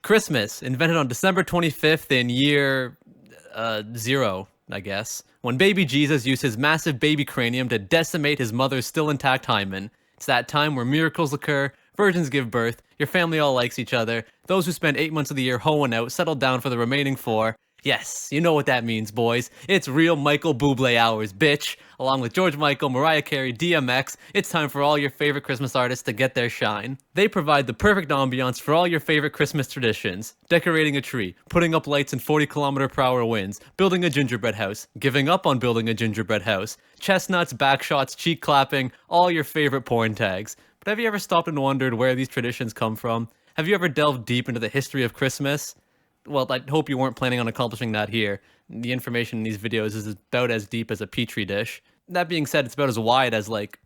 Christmas, invented on December 25th in year 0, I guess, when baby Jesus used his massive baby cranium to decimate his mother's still intact hymen. It's that time where miracles occur, virgins give birth, your family all likes each other, those who spend 8 months of the year hoeing out settle down for the remaining 4. Yes, you know what that means, boys. It's real Michael Bublé hours, bitch. Along with George Michael, Mariah Carey, DMX, it's time for all your favorite Christmas artists to get their shine. They provide the perfect ambiance for all your favorite Christmas traditions. Decorating a tree, putting up lights in 40km/h winds, building a gingerbread house, giving up on building a gingerbread house, chestnuts, backshots, cheek clapping, all your favorite porn tags. But have you ever stopped and wondered where these traditions come from? Have you ever delved deep into the history of Christmas? Well, I hope you weren't planning on accomplishing that here. The information in these videos is about as deep as a petri dish. That being said, it's about as wide as, like,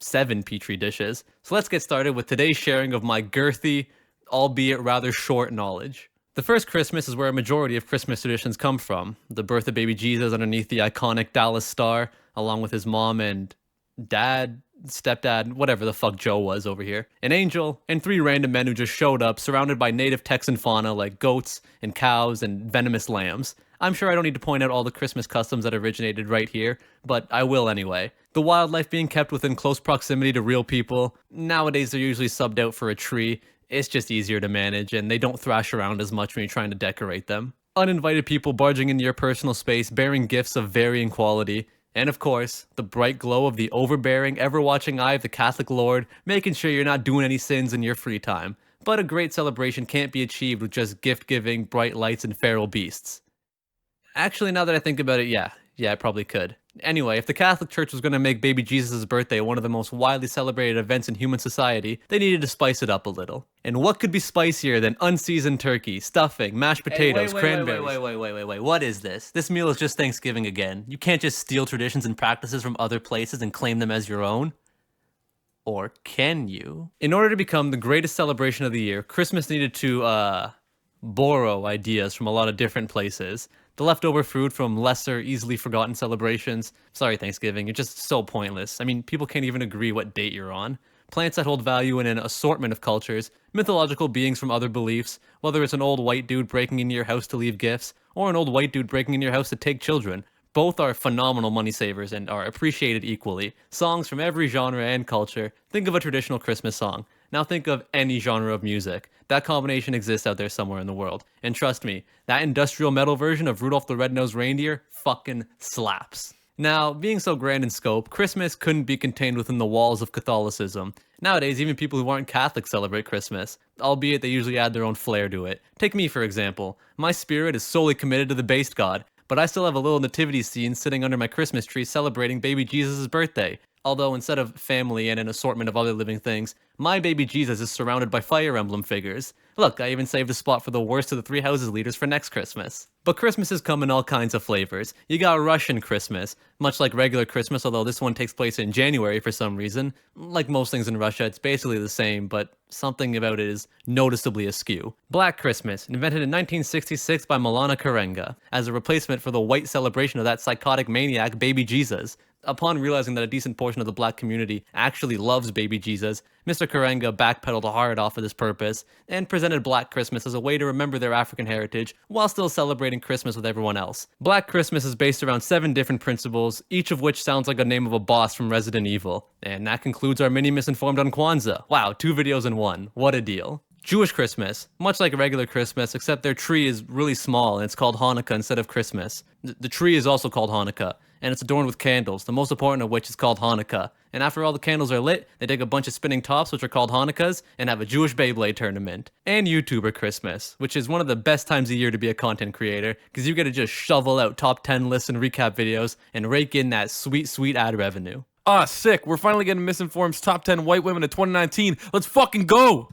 7 petri dishes. So let's get started with today's sharing of my girthy, albeit rather short knowledge. The first Christmas is where a majority of Christmas traditions come from. The birth of baby Jesus underneath the iconic Dallas star, along with his mom and dad, stepdad, whatever the fuck Joe was over here, an angel, and 3 random men who just showed up surrounded by native Texan fauna like goats and cows and venomous lambs. I'm sure I don't need to point out all the Christmas customs that originated right here, but I will anyway. The wildlife being kept within close proximity to real people. Nowadays they're usually subbed out for a tree. It's just easier to manage, and they don't thrash around as much when you're trying to decorate them. Uninvited people barging into your personal space bearing gifts of varying quality. And of course, the bright glow of the overbearing, ever-watching eye of the Catholic Lord, making sure you're not doing any sins in your free time. But a great celebration can't be achieved with just gift-giving, bright lights, and feral beasts. Actually, now that I think about it, yeah, it probably could. Anyway, if the Catholic Church was going to make baby Jesus' birthday one of the most widely celebrated events in human society, they needed to spice it up a little. And what could be spicier than unseasoned turkey, stuffing, mashed potatoes, cranberries? Wait, what is this? This meal is just Thanksgiving again. You can't just steal traditions and practices from other places and claim them as your own. Or can you? In order to become the greatest celebration of the year, Christmas needed to, borrow ideas from a lot of different places. The leftover food from lesser, easily forgotten celebrations. Sorry, Thanksgiving, you're just so pointless. I mean, people can't even agree what date you're on. Plants that hold value in an assortment of cultures, mythological beings from other beliefs, whether it's an old white dude breaking into your house to leave gifts, or an old white dude breaking into your house to take children. Both are phenomenal money savers and are appreciated equally. Songs from every genre and culture. Think of a traditional Christmas song. Now think of any genre of music. That combination exists out there somewhere in the world. And trust me, that industrial metal version of Rudolph the Red-Nosed Reindeer fucking slaps. Now, being so grand in scope, Christmas couldn't be contained within the walls of Catholicism. Nowadays, even people who aren't Catholic celebrate Christmas, albeit they usually add their own flair to it. Take me, for example. My spirit is solely committed to the base god, but I still have a little nativity scene sitting under my Christmas tree celebrating baby Jesus' birthday. Although instead of family and an assortment of other living things, my baby Jesus is surrounded by Fire Emblem figures. Look, I even saved a spot for the worst of the 3 houses leaders for next Christmas. But Christmases come in all kinds of flavors. You got Russian Christmas, much like regular Christmas, although this one takes place in January for some reason. Like most things in Russia, it's basically the same, but something about it is noticeably askew. Black Christmas, invented in 1966 by Milana Karenga, as a replacement for the white celebration of that psychotic maniac, baby Jesus. Upon realizing that a decent portion of the black community actually loves baby Jesus, Mr. Karenga backpedaled hard off of this purpose and presented Black Christmas as a way to remember their African heritage while still celebrating Christmas with everyone else. Black Christmas is based around 7 different principles, each of which sounds like a name of a boss from Resident Evil. And that concludes our mini Misinformed on Kwanzaa. Wow, 2 videos in one. What a deal. Jewish Christmas, much like a regular Christmas, except their tree is really small and it's called Hanukkah instead of Christmas. The tree is also called Hanukkah, and it's adorned with candles, the most important of which is called Hanukkah. And after all the candles are lit, they take a bunch of spinning tops, which are called Hanukkahs, and have a Jewish Beyblade tournament. And YouTuber Christmas, which is one of the best times of year to be a content creator, because you get to just shovel out top 10 lists and recap videos and rake in that sweet, sweet ad revenue. Ah, sick. We're finally getting Misinformed's top 10 white women of 2019. Let's fucking go!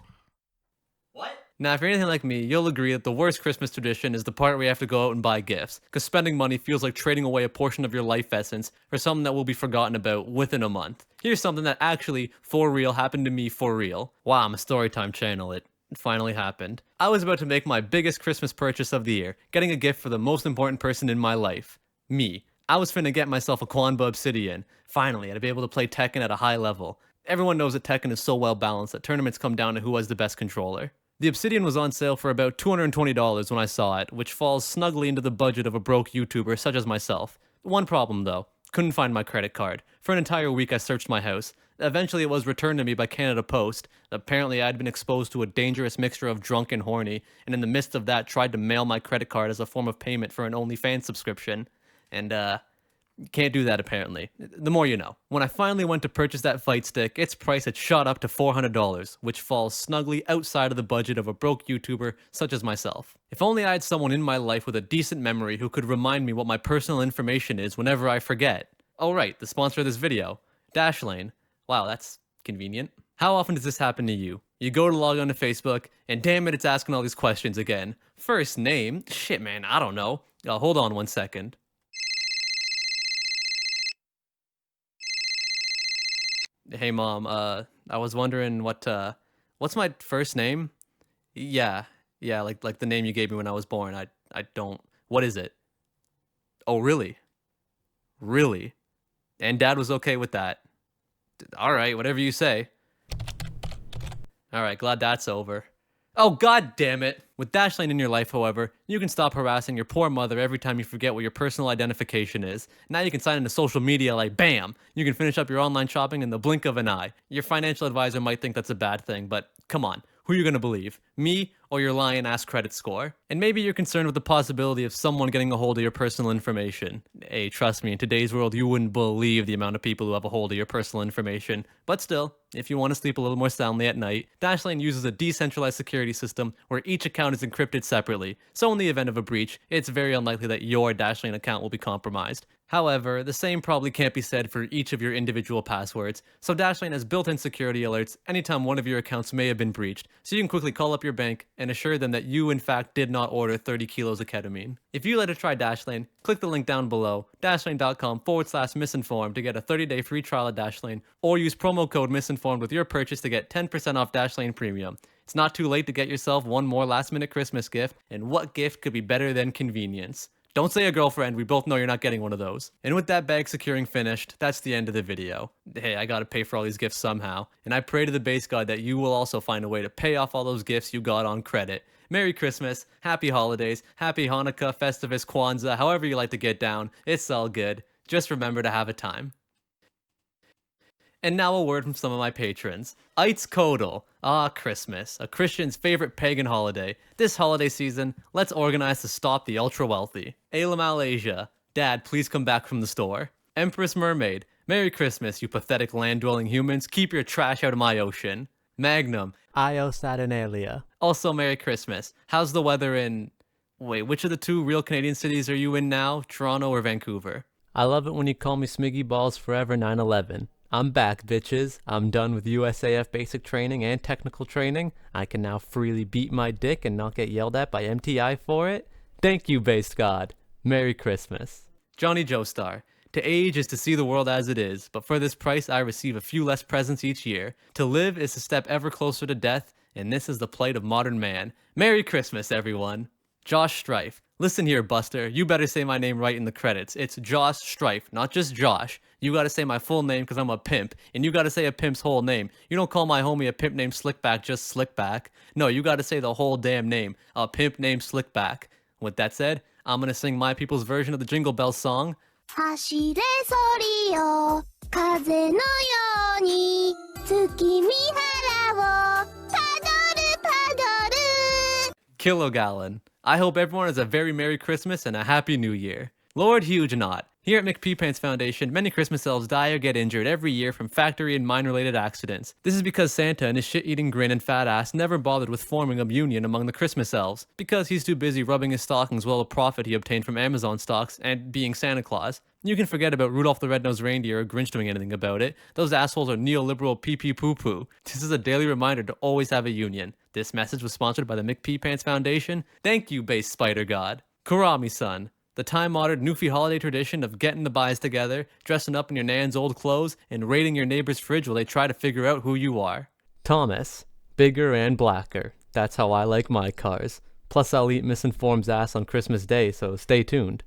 Now, if you're anything like me, you'll agree that the worst Christmas tradition is the part where you have to go out and buy gifts, because spending money feels like trading away a portion of your life essence for something that will be forgotten about within a month. Here's something that actually, for real, happened to me for real. Wow, I'm a storytime channel. It finally happened. I was about to make my biggest Christmas purchase of the year, getting a gift for the most important person in my life. Me. I was finna get myself a Kwanba Obsidian. Finally, I'd be able to play Tekken at a high level. Everyone knows that Tekken is so well balanced that tournaments come down to who has the best controller. The Obsidian was on sale for about $220 when I saw it, which falls snugly into the budget of a broke YouTuber such as myself. One problem though, couldn't find my credit card. For an entire week I searched my house. Eventually it was returned to me by Canada Post. Apparently I'd been exposed to a dangerous mixture of drunk and horny, and in the midst of that tried to mail my credit card as a form of payment for an OnlyFans subscription. And can't do that apparently. The more you know. When I finally went to purchase that fight stick, its price had shot up to $400, which falls snugly outside of the budget of a broke YouTuber such as myself. If only I had someone in my life with a decent memory who could remind me what my personal information is whenever I forget. Oh right, the sponsor of this video, Dashlane. Wow, that's convenient. How often does this happen to you? You go to log on to Facebook, and damn it, it's asking all these questions again. First name? Shit man, I don't know. Hold on 1 second. Hey mom, I was wondering what's my first name? Yeah, like the name you gave me when I was born. I don't. What is it? Oh, really? Really? And dad was okay with that. All right, whatever you say. All right, glad that's over. Oh, god damn it. With Dashlane in your life, however, you can stop harassing your poor mother every time you forget what your personal identification is. Now you can sign into social media like BAM! You can finish up your online shopping in the blink of an eye. Your financial advisor might think that's a bad thing, but come on. Who are you gonna believe? Me or your lying-ass credit score? And maybe you're concerned with the possibility of someone getting a hold of your personal information. Hey, trust me, in today's world, you wouldn't believe the amount of people who have a hold of your personal information. But still, if you want to sleep a little more soundly at night, Dashlane uses a decentralized security system where each account is encrypted separately. So in the event of a breach, it's very unlikely that your Dashlane account will be compromised. However, the same probably can't be said for each of your individual passwords, so Dashlane has built-in security alerts anytime one of your accounts may have been breached, so you can quickly call up your bank and assure them that you in fact did not order 30 kilos of ketamine. If you'd like to try Dashlane, click the link down below, dashlane.com/misinformed to get a 30-day free trial of Dashlane, or use promo code misinformed with your purchase to get 10% off Dashlane Premium. It's not too late to get yourself one more last-minute Christmas gift, and what gift could be better than convenience? Don't say a girlfriend, we both know you're not getting one of those. And with that bag securing finished, that's the end of the video. Hey, I gotta pay for all these gifts somehow, and I pray to the base god that you will also find a way to pay off all those gifts you got on credit. Merry Christmas, Happy Holidays, Happy Hanukkah, Festivus, Kwanzaa, however you like to get down, it's all good. Just remember to have a time. And now a word from some of my patrons. Eitz Kodal. Ah, Christmas, a Christian's favorite pagan holiday. This holiday season, let's organize to stop the ultra-wealthy. Ayla Malaysia. Dad, please come back from the store. Empress Mermaid. Merry Christmas, you pathetic land-dwelling humans. Keep your trash out of my ocean. Magnum. Io Saturnalia. Also, Merry Christmas. How's the weather in... Wait, which of the two real Canadian cities are you in now? Toronto or Vancouver? I love it when you call me Smiggy Balls Forever 9/11. I'm back, bitches. I'm done with USAF basic training and technical training. I can now freely beat my dick and not get yelled at by MTI for it. Thank you, base god. Merry Christmas. Johnny Joestar. To age is to see the world as it is, but for this price I receive a few less presents each year. To live is to step ever closer to death, and this is the plight of modern man. Merry Christmas, everyone. Josh Strife. Listen here, Buster, you better say my name right in the credits. It's Josh Strife, not just Josh. You gotta say my full name because I'm a pimp, and you gotta say a pimp's whole name. You don't call my homie a pimp named Slickback just Slickback. No, you gotta say the whole damn name. A pimp named Slickback. With that said, I'm gonna sing my people's version of the Jingle Bells song. 走れソリよ風のように月見原をパドルパドル Kilogallon. I hope everyone has a very Merry Christmas and a Happy New Year. Lord Huguenot. Here at McPeepants Foundation, many Christmas elves die or get injured every year from factory and mine-related accidents. This is because Santa and his shit-eating grin and fat ass never bothered with forming a union among the Christmas elves, because he's too busy rubbing his stockings with all the profit he obtained from Amazon stocks and being Santa Claus. You can forget about Rudolph the Red-Nosed Reindeer or Grinch doing anything about it. Those assholes are neoliberal pee-pee-poo-poo. This is a daily reminder to always have a union. This message was sponsored by the McPeepants Foundation. Thank you, base spider god. Kurami-san. The time-honored Newfie holiday tradition of getting the buys together, dressing up in your nan's old clothes, and raiding your neighbor's fridge while they try to figure out who you are. Thomas. Bigger and blacker. That's how I like my cars. Plus I'll eat Misinformed's ass on Christmas Day, so stay tuned.